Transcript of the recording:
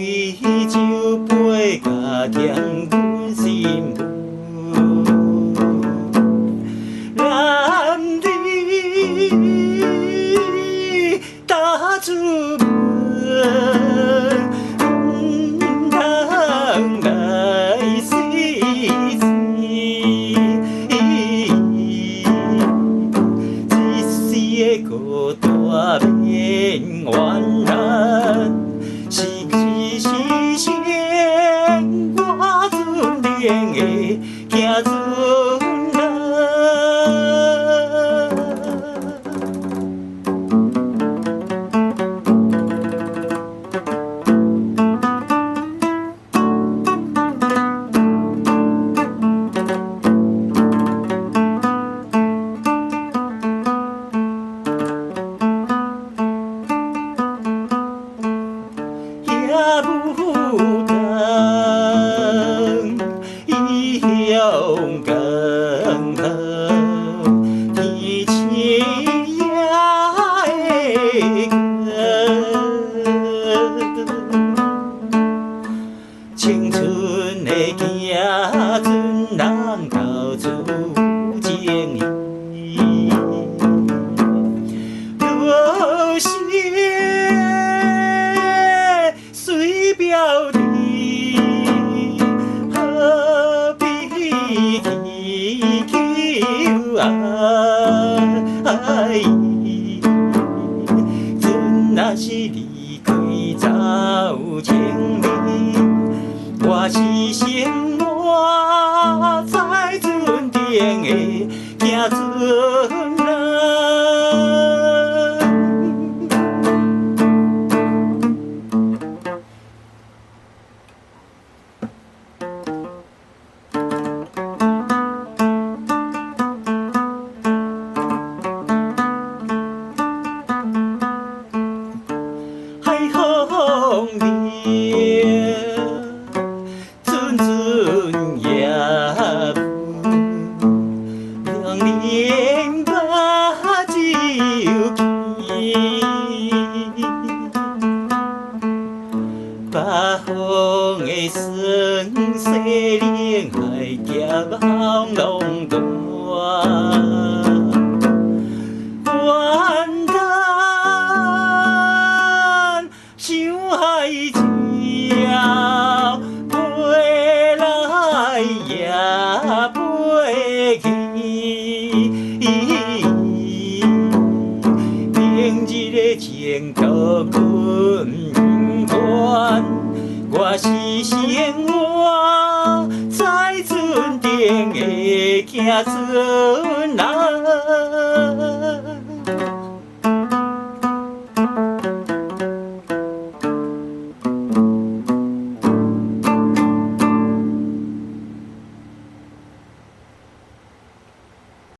对酒杯甲添阮心舞，男女打出门，通来细细，一世的孤单免怨叹。是前我尊敬的行船也不当勇敢，天青也会干。青春的行船，人到处情义，多些随表里，何必祈求爱？船若是离开走千里，我是心我在船顶的行船人。风烈，阵阵夜雾，两年把酒见，北方的酸西冷海夹风浪大。海潮飞来也飞去，明日的前途困关，我是生活在船顶的行船人。